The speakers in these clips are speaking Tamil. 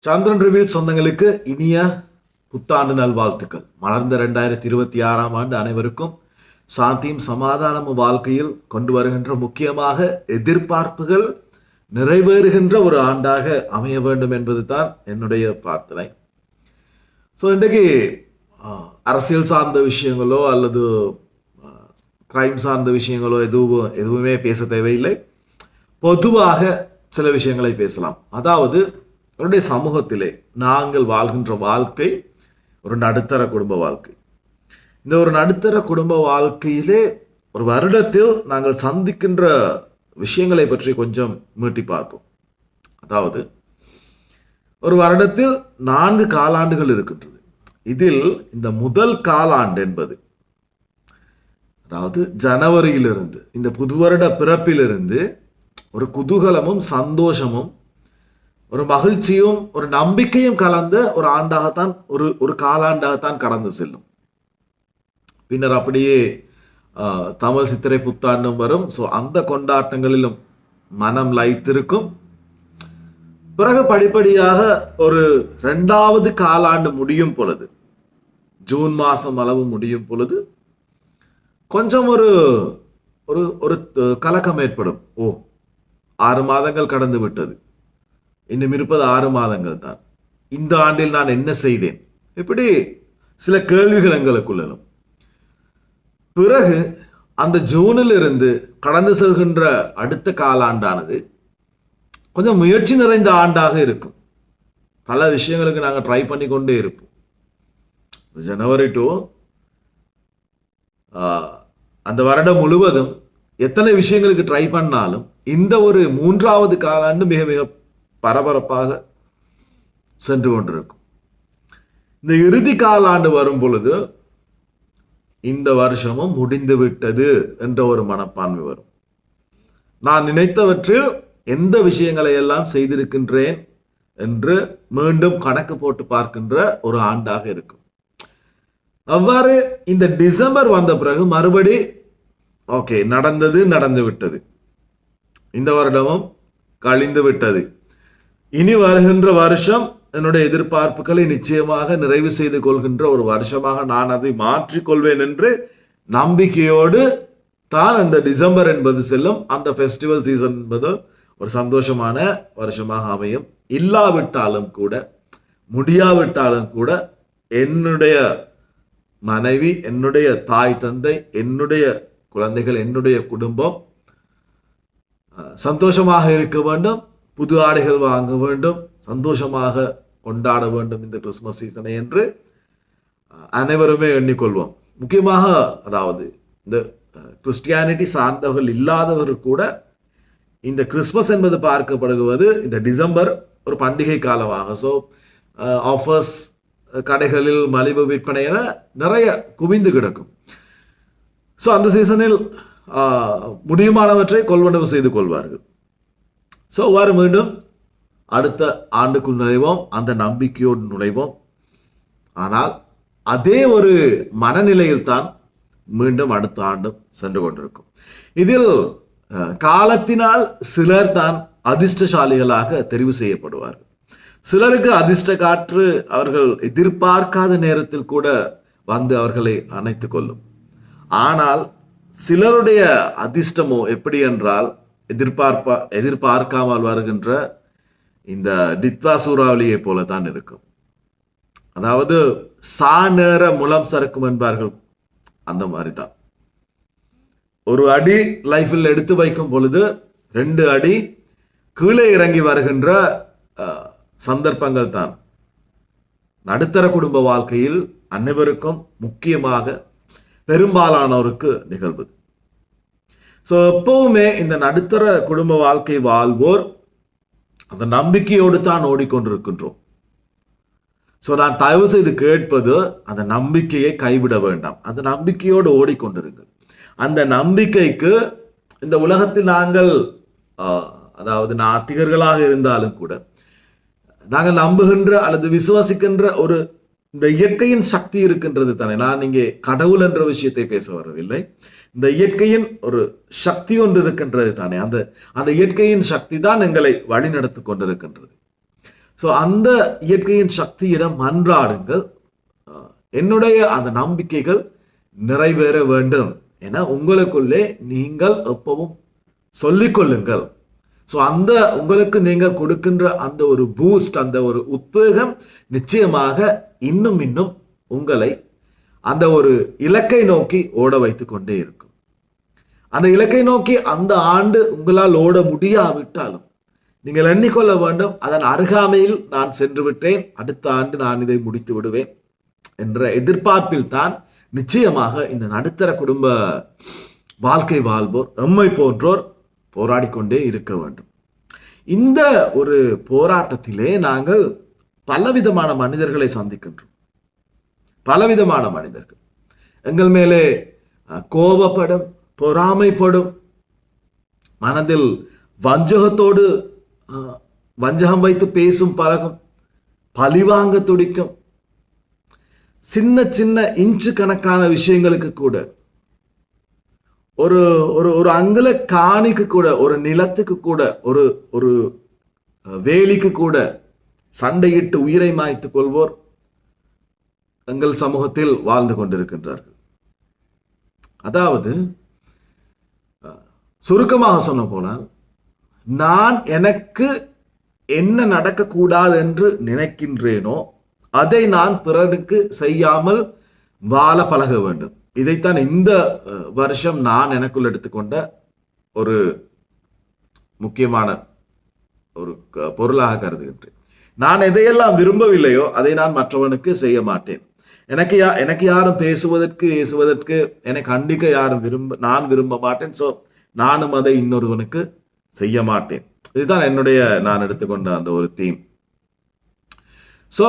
சந்திரன் ரிவீல் சொந்தங்களுக்கு இனிய புத்தாண்டு நல்வாழ்த்துக்கள். மலர்ந்த 2026ஆம் ஆண்டு அனைவருக்கும் சாந்தியும் சமாதானமும் வாழ்க்கையில் கொண்டு வருகின்ற, முக்கியமாக எதிர்பார்ப்புகள் நிறைவேறுகின்ற ஒரு ஆண்டாக அமைய வேண்டும் என்பது தான் என்னுடைய பிரார்த்தனை. ஸோ இன்றைக்கு அரசியல் சார்ந்த விஷயங்களோ அல்லது கிரைம் சார்ந்த விஷயங்களோ எதுவுமே பேச தேவையில்லை. பொதுவாக சில விஷயங்களை பேசலாம். அதாவது அவருடைய சமூகத்திலே நாங்கள் வாழ்கின்ற வாழ்க்கை ஒரு நடுத்தர குடும்ப வாழ்க்கை. இந்த ஒரு நடுத்தர குடும்ப வாழ்க்கையிலே ஒரு வருடத்தில் நாங்கள் சந்திக்கின்ற விஷயங்களை பற்றி கொஞ்சம் மீட்டி பார்ப்போம். அதாவது ஒரு வருடத்தில் 4 காலாண்டுகள் இருக்கின்றது. இதில் இந்த முதல் காலாண்டு என்பது, அதாவது ஜனவரியிலிருந்து இந்த புது வருட பிறப்பிலிருந்து ஒரு குதூகலமும் சந்தோஷமும் ஒரு மகிழ்ச்சியும் ஒரு நம்பிக்கையும் கலந்த ஒரு ஆண்டாகத்தான் ஒரு காலாண்டாகத்தான் கடந்து செல்லும். பின்னர் அப்படியே தமிழ் சித்திரை புத்தாண்டும் வரும். ஸோ அந்த கொண்டாட்டங்களிலும் மனம் லயித்திருக்கும். பிறகு படிப்படியாக ஒரு 2வது காலாண்டு முடியும் பொழுது, ஜூன் மாதம் அளவு முடியும் பொழுது கொஞ்சம் ஒரு ஒரு கலக்கம் ஏற்படும். 6 மாதங்கள் கடந்து விட்டது, இன்னும் இருப்பது 6 மாதங்கள் தான். இந்த ஆண்டில் நான் என்ன செய்தேன்? இப்படி சில கேள்விகள் எங்களுக்குள்ள எழும். பிறகு அந்த ஜூனில் இருந்து கடந்து செல்கின்ற அடுத்த காலாண்டானது கொஞ்சம் முயற்சி நிறைந்த ஆண்டாக இருக்கும். பல விஷயங்களுக்கு நாங்கள் ட்ரை பண்ணி கொண்டே இருப்போம். ஜனவரி டு அந்த வருடம் முழுவதும் எத்தனை விஷயங்களுக்கு ட்ரை பண்ணாலும் இந்த ஒரு 3வது காலாண்டு மிக மிக பரபரப்பாக சென்று கொண்டிருக்கும். இந்த இறுதி காலாண்டு வரும் பொழுது இந்த வருஷமும் முடிந்து விட்டது என்ற ஒரு மனப்பான்மை வரும். நான் நினைத்தவற்றில் எந்த விஷயங்களை எல்லாம் செய்திருக்கின்றேன் என்று மீண்டும் கணக்கு போட்டு பார்க்கின்ற ஒரு ஆண்டாக இருக்கும். அவ்வாறு இந்த டிசம்பர் வந்த பிறகு மறுபடி ஓகே, நடந்து விட்டது, இந்த வருடமும் கழிந்து விட்டது, இனி வருகின்ற வருஷம் என்னுடைய எதிர்பார்ப்புகளை நிச்சயமாக நிறைவு செய்து கொள்கின்ற ஒரு வருஷமாக நான் அதை மாற்றிக்கொள்வேன் என்று நம்பிக்கையோடு தான் அந்த டிசம்பர் என்பது செல்லும். அந்த ஃபெஸ்டிவல் சீசன் என்பது ஒரு சந்தோஷமான வருஷமாக அமையும். இல்லாவிட்டாலும் கூட, முடியாவிட்டாலும் கூட, என்னுடைய மனைவி, என்னுடைய தாய் தந்தை, என்னுடைய குழந்தைகள், என்னுடைய குடும்பம் சந்தோஷமாக இருக்க வேண்டும், புது ஆடைகள் வாங்க வேண்டும், சந்தோஷமாக கொண்டாட வேண்டும் இந்த கிறிஸ்துமஸ் சீசனை என்று அனைவருமே எண்ணிக்கொள்வோம். முக்கியமாக அதாவது இந்த கிறிஸ்டியானிட்டி சார்ந்தவர்கள் இல்லாதவர்கள் கூட இந்த கிறிஸ்துமஸ் என்பது பார்க்கப்படுவது இந்த டிசம்பர் ஒரு பண்டிகை காலமாக. ஸோ ஆஃபர்ஸ், கடைகளில் மலிவு விற்பனை என நிறைய குவிந்து கிடக்கும். ஸோ அந்த சீசனில் முடியுமானவற்றை கொள்வனவு செய்து கொள்வார்கள். ஸோ வாரம் மீண்டும் அடுத்த ஆண்டுக்குள் நுழைவோம், அந்த நம்பிக்கையோடு நுழைவோம். ஆனால் அதே ஒரு மனநிலையில் தான் மீண்டும் அடுத்த ஆண்டும் சென்று கொண்டிருக்கும். இதில் காலத்தினால் சிலர் தான் அதிர்ஷ்டசாலிகளாக தெரிவு செய்யப்படுவார்கள். சிலருக்கு அதிர்ஷ்ட காற்று அவர்கள் எதிர்பார்க்காத நேரத்தில் கூட வந்து அவர்களை அணைத்துக் கொள்ளும். ஆனால் சிலருடைய அதிர்ஷ்டமோ எப்படி என்றால் எதிர்பார்க்காமல் வருகின்ற இந்த டித்வா சூறாவளியை போலதான் இருக்கும். அதாவது நேர முலம் சறுக்கும் என்பார்கள், அந்த மாதிரி தான். ஒரு அடி லைஃபில் எடுத்து வைக்கும் பொழுது 2 அடி கீழே இறங்கி வருகின்ற சந்தர்ப்பங்கள் தான் நடுத்தர குடும்ப வாழ்க்கையில் அனைவருக்கும், முக்கியமாக பெரும்பாலானோருக்கு நிகழ்வது. ஸோ எப்பவுமே இந்த நடுத்தர குடும்ப வாழ்க்கை வாழ்வோர் அந்த நம்பிக்கையோடு தான் ஓடிக்கொண்டிருக்கின்றோம். ஸோ நான் தயவு செய்து கேட்பது, அந்த நம்பிக்கையை கைவிட வேண்டாம். அந்த நம்பிக்கையோடு ஓடிக்கொண்டிருங்கள். அந்த நம்பிக்கைக்கு இந்த உலகத்தில் நாங்கள் அதாவது நாத்திகர்களாக இருந்தாலும் கூட நாங்கள் நம்புகின்ற அல்லது விசுவாசிக்கின்ற ஒரு இந்த இயற்கையின் சக்தி இருக்கின்றது தானே. நான் இங்கே கடவுள் என்ற விஷயத்தை பேச வரவில்லை. இந்த இயற்கையின் ஒரு சக்தி ஒன்று இருக்கின்றது தானே. அந்த இயற்கையின் சக்தி தான் எங்களை வழி நடத்தி கொண்டிருக்கின்றது. ஸோ அந்த இயற்கையின் சக்தியிடம் மன்றாடுங்கள், என்னுடைய அந்த நம்பிக்கைகள் நிறைவேற வேண்டும் என உங்களுக்குள்ளே நீங்கள் எப்பவும் சொல்லிக்கொள்ளுங்கள். ஸோ அந்த உங்களுக்கு நீங்கள் கொடுக்கின்ற அந்த ஒரு பூஸ்ட், அந்த ஒரு உத்வேகம் நிச்சயமாக இன்னும் இன்னும் உங்களை அந்த ஒரு இலக்கை நோக்கி ஓட வைத்துக் கொண்டே இருக்கும். அந்த இலக்கை நோக்கி அந்த ஆண்டு உங்களால் ஓட முடியாவிட்டாலும் நீங்கள் எண்ணிக்கொள்ள வேண்டும், அதன் அருகாமையில் நான் சென்று விட்டேன், அடுத்த ஆண்டு நான் இதை முடித்து விடுவேன் என்ற எதிர்பார்ப்பில் தான் நிச்சயமாக இந்த நடுத்தர குடும்ப வாழ்க்கை வாழ்வோர் எம்மை போன்றோர் போராடிக்கொண்டே இருக்க வேண்டும். இந்த ஒரு போராட்டத்திலே நாங்கள் பலவிதமான மனிதர்களை சந்திக்கின்றோம். பலவிதமான மனிதர்கள் எங்கள் மேலே கோபப்படும், பொறாமைப்படும், மனதில் வஞ்சகத்தோடு வஞ்சகம் வைத்து பேசும் பழகும், பழிவாங்க துடிக்கும், சின்ன சின்ன இன்ச்சு கணக்கான விஷயங்களுக்கு கூட, ஒரு ஒரு அங்குல காணிக்கு கூட, ஒரு நிலத்துக்கு கூட, ஒரு ஒரு வேலிக்கு கூட சண்டையிட்டு உயிரை மாய்த்துக் கொள்வோர் எங்கள் சமூகத்தில் வாழ்ந்து கொண்டிருக்கின்றார்கள். அதாவது சுருக்கமாக சொன்ன போனால், நான் எனக்கு என்ன நடக்கக்கூடாது என்று நினைக்கின்றேனோ அதை நான் பிறருக்கு செய்யாமல் வாழ பழக வேண்டும். இதைத்தான் இந்த வருஷம் நான் எனக்குள் எடுத்துக்கொண்ட ஒரு முக்கியமான ஒரு பொருளாக கருதுகின்றேன். நான் எதையெல்லாம் விரும்பவில்லையோ அதை நான் மற்றவனுக்கு செய்ய மாட்டேன். எனக்கு யாரும் பேசுவதற்கு ஏசுவதற்கு எனக்கு கண்டிக்க யாரும் நான் விரும்ப மாட்டேன். ஸோ நானும் அதை இன்னொருவனுக்கு செய்ய மாட்டேன். இதுதான் என்னுடைய நான் எடுத்துக்கொண்ட அந்த ஒரு தீம். ஸோ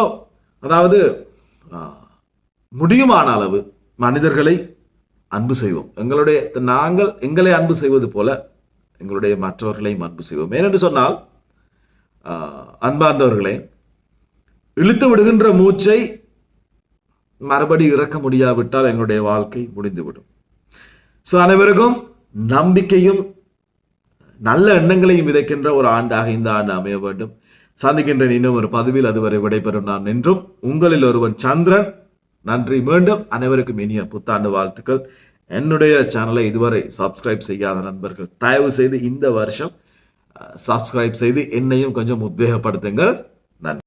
அதாவது முடியுமான அளவு மனிதர்களை அன்பு செய்வோம். நாங்கள் எங்களை அன்பு செய்வது போல எங்களுடைய மற்றவர்களையும் அன்பு செய்வோம். ஏனென்று சொன்னால், அன்பார்ந்தவர்களே, இழுத்து விடுகின்ற மூச்சை மறுபடி இறக்க முடியாவிட்டால் எங்களுடைய வாழ்க்கை முடிந்துவிடும். ஸோ அனைவருக்கும் நம்பிக்கையும் நல்ல எண்ணங்களையும் விதைக்கின்ற ஒரு ஆண்டாக இந்த ஆண்டு அமைய வேண்டும். சந்திக்கின்றேன் இன்னும் ஒரு பதிவில். அதுவரை விடைபெறும் நான் என்றும் உங்களில் ஒருவன் சந்திரன். நன்றி. மீண்டும் அனைவருக்கும் இனிய புத்தாண்டு வாழ்த்துக்கள். என்னுடைய சேனலை இதுவரை சப்ஸ்கிரைப் செய்யாத நண்பர்கள் தயவு செய்து இந்த வருஷம் சப்ஸ்கிரைப் செய்து என்னையும் கொஞ்சம் உத்வேகப்படுத்துங்கள்.